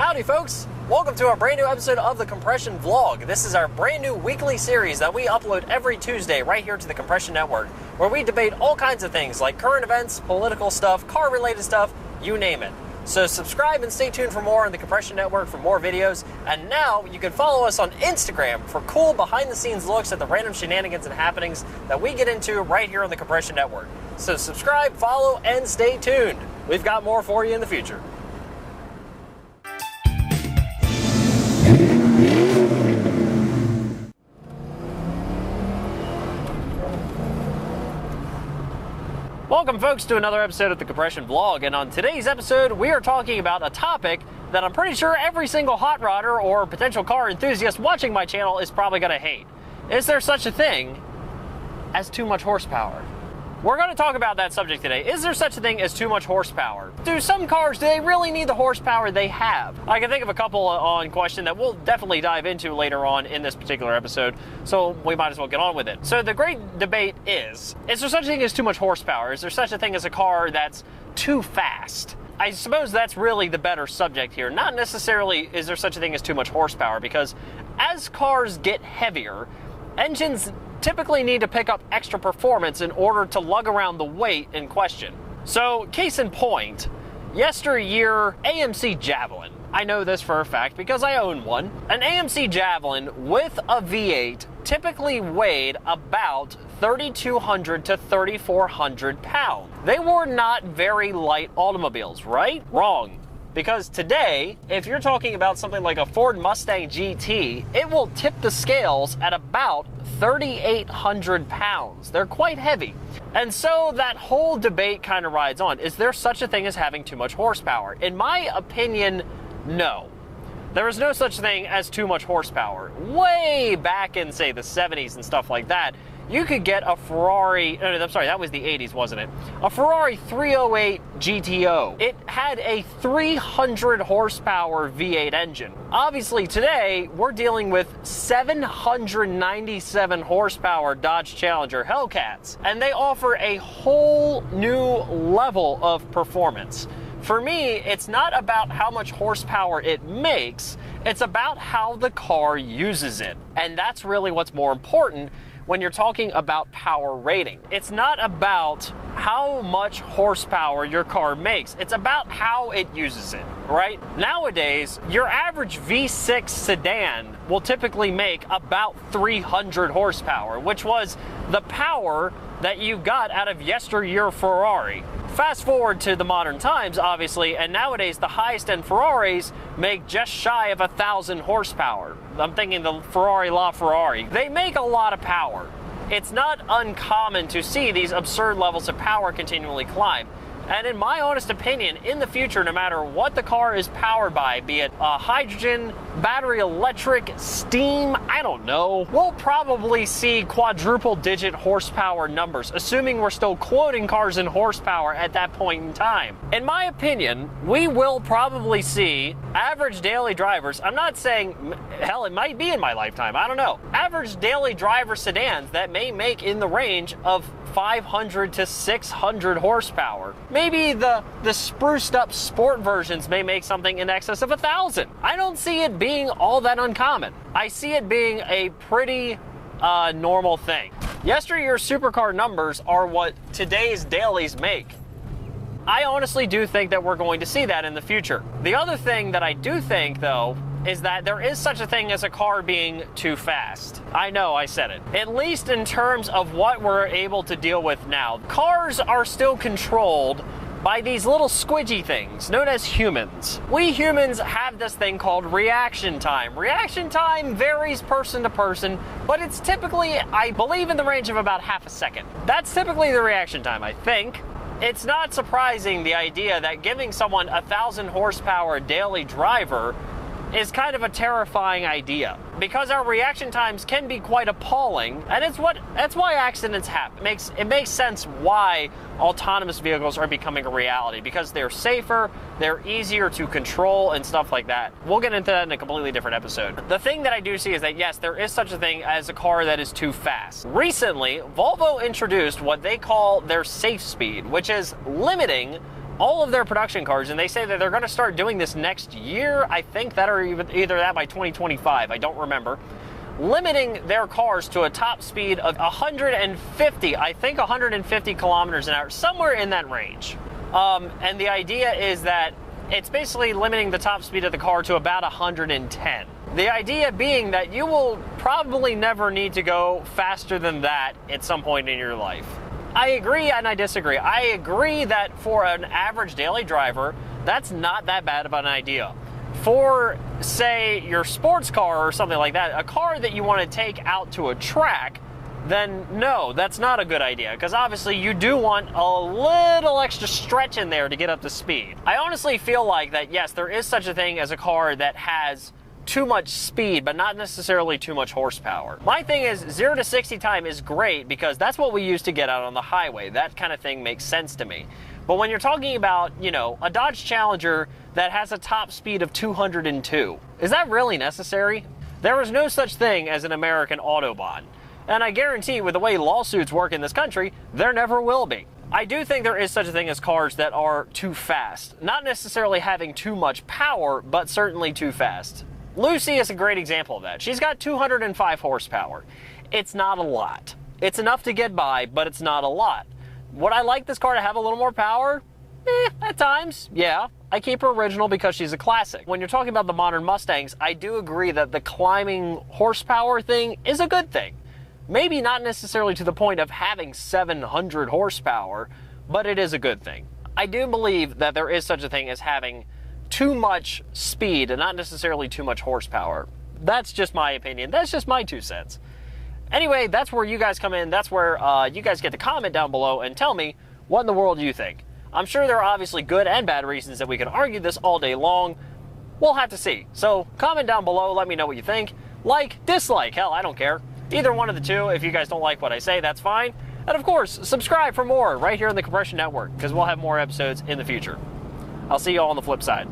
Howdy folks! Welcome to our brand new episode of the Compression Vlog. This is our brand new weekly series that we upload every Tuesday right here to the Compression Network, where we debate all kinds of things like current events, political stuff, car related stuff, you name it. So subscribe and stay tuned for more on the Compression Network for more videos. And now you can follow us on Instagram for cool behind the scenes looks at the random shenanigans and happenings that we get into right here on the Compression Network. So subscribe, follow, and stay tuned. We've got more for you in the future. Welcome folks to another episode of the Compression Vlog, and on today's episode we are talking about a topic that I'm pretty sure every single hot rodder or potential car enthusiast watching my channel is probably going to hate. Is there such a thing as too much horsepower? We're going to talk about that subject today. Is there such a thing as too much horsepower? Do some cars, do they really need the horsepower they have? I can think of a couple on question that we'll definitely dive into later on in this particular episode, so we might as well get on with it. So the great debate is there such a thing as too much horsepower? Is there such a thing as a car that's too fast? I suppose that's really the better subject here. Not necessarily is there such a thing as too much horsepower, because as cars get heavier, engines typically need to pick up extra performance in order to lug around the weight in question. So, case in point, yesteryear AMC Javelin. I know this for a fact because I own one. An AMC Javelin with a V8 typically weighed about 3,200 to 3,400 pounds. They were not very light automobiles, right? Wrong. Because today, if you're talking about something like a Ford Mustang GT, it will tip the scales at about 3,800 pounds. They're quite heavy. And so that whole debate kind of rides on. Is there such a thing as having too much horsepower? In my opinion, no. There is no such thing as too much horsepower. Way back in, say, the 70s and stuff like that, you could get a Ferrari, I'm sorry, that was the 80s, wasn't it? A Ferrari 308 GTO. It had a 300 horsepower V8 engine. Obviously today, we're dealing with 797 horsepower Dodge Challenger Hellcats, and they offer a whole new level of performance. For me, it's not about how much horsepower it makes, it's about how the car uses it. And that's really what's more important when you're talking about power rating. It's not about how much horsepower your car makes, it's about how it uses it, right? Nowadays, your average V6 sedan will typically make about 300 horsepower, which was the power that you got out of yesteryear Ferrari. Fast forward to the modern times, obviously, and nowadays the highest end Ferraris make just shy of 1,000 horsepower. I'm thinking the Ferrari LaFerrari. They make a lot of power. It's not uncommon to see these absurd levels of power continually climb. And in my honest opinion, in the future, no matter what the car is powered by, be it hydrogen, battery electric, steam, I don't know, we'll probably see quadruple digit horsepower numbers, assuming we're still quoting cars in horsepower at that point in time. In my opinion, we will probably see average daily drivers, I'm not saying, hell, it might be in my lifetime, I don't know, average daily driver sedans that may make in the range of 500 to 600 horsepower. Maybe the spruced up sport versions may make something in excess of 1,000. I don't see it being all that uncommon. I see it being a pretty normal thing. Yesteryear's supercar numbers are what today's dailies make. I honestly do think that we're going to see that in the future. The other thing that I do think, though, is that there is such a thing as a car being too fast. I know, I said it. At least in terms of what we're able to deal with now. Cars are still controlled by these little squidgy things known as humans. We humans have this thing called reaction time. Reaction time varies person to person, but it's typically, I believe, in the range of about half a second. That's typically the reaction time, I think. It's not surprising, the idea that giving someone 1,000 horsepower daily driver is kind of a terrifying idea, because our reaction times can be quite appalling, and that's why accidents happen. It makes sense why autonomous vehicles are becoming a reality, because they're safer, they're easier to control, and stuff like that. We'll get into that in a completely different episode. The thing that I do see is that, yes, there is such a thing as a car that is too fast. Recently, Volvo introduced what they call their safe speed, which is limiting all of their production cars, and they say that they're going to start doing this next year, I think that, or either that by 2025, I don't remember, limiting their cars to a top speed of 150, I think 150 kilometers an hour, somewhere in that range. And the idea is that it's basically limiting the top speed of the car to about 110. The idea being that you will probably never need to go faster than that at some point in your life. I agree and I disagree. I agree that for an average daily driver, that's not that bad of an idea. For, say, your sports car or something like that, a car that you want to take out to a track, then no, that's not a good idea, because obviously you do want a little extra stretch in there to get up to speed. I honestly feel like that, yes, there is such a thing as a car that has too much speed, but not necessarily too much horsepower. My thing is 0 to 60 time is great because that's what we use to get out on the highway. That kind of thing makes sense to me. But when you're talking about, you know, a Dodge Challenger that has a top speed of 202, is that really necessary? There is no such thing as an American Autobahn. And I guarantee with the way lawsuits work in this country, there never will be. I do think there is such a thing as cars that are too fast. Not necessarily having too much power, but certainly too fast. Lucy is a great example of that. She's got 205 horsepower. It's not a lot. It's enough to get by, but it's not a lot. Would I like this car to have a little more power? At times, yeah. I keep her original because she's a classic. When you're talking about the modern Mustangs, I do agree that the climbing horsepower thing is a good thing. Maybe not necessarily to the point of having 700 horsepower, but it is a good thing. I do believe that there is such a thing as having too much speed and not necessarily too much horsepower. That's just my opinion. That's just my 2 cents. Anyway, that's where you guys come in. That's where you guys get to comment down below and tell me what in the world you think. I'm sure there are obviously good and bad reasons that we can argue this all day long. We'll have to see. So comment down below. Let me know what you think. Like, dislike. Hell, I don't care. Either one of the two. If you guys don't like what I say, that's fine. And of course, subscribe for more right here on the Compression Network because we'll have more episodes in the future. I'll see you all on the flip side.